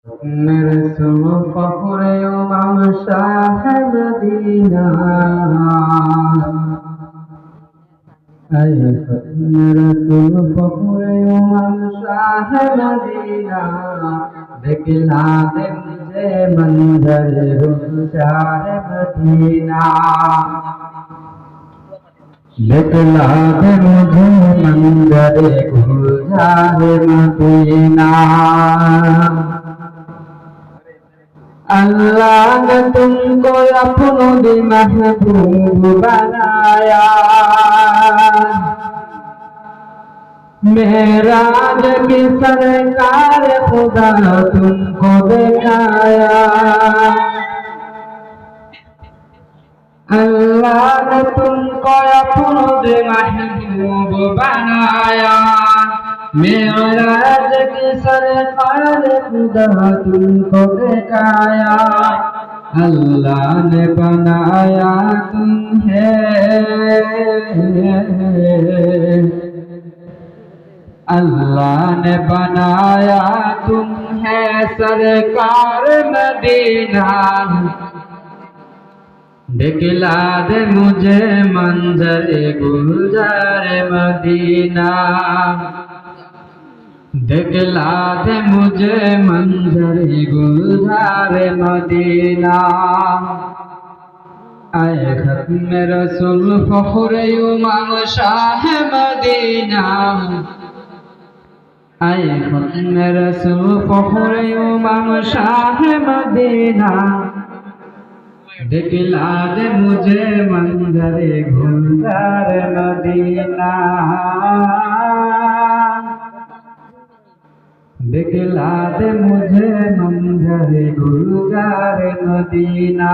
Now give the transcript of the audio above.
रसूल फखरे इमाम शाह मदीना रसूल फखरे इमाम शाह मदीना दिखला दे मुझे मंजर गुलजार मदीना दिखला दे मुझे मंजर गुलजार मदीना अल्लाह ने तुमको अपनों भी महबूब बनाया मेराज की सरकार खुदा तुमको दिखाया अल्लाह ने तुमको अपनों भी महबूब बनाया मेराज की सरकार खुदा तुमको दिखाया अल्लाह ने बनाया तुम्हें अल्लाह ने बनाया तुम्हें सरकार मदीना दिखला दे मुझे मंजर गुलजार मदीना दिखला दे मुझे मंजर गुलजार मदीना आए खत्म रसूल फखरे इमाम शाह मदीना आए खत्म रसूल फखरे इमाम शाह मदीना दिखला दे मुझे मंजर गुलजार मदीना दिखला दे मुझे मंजर गुलजार मदीना।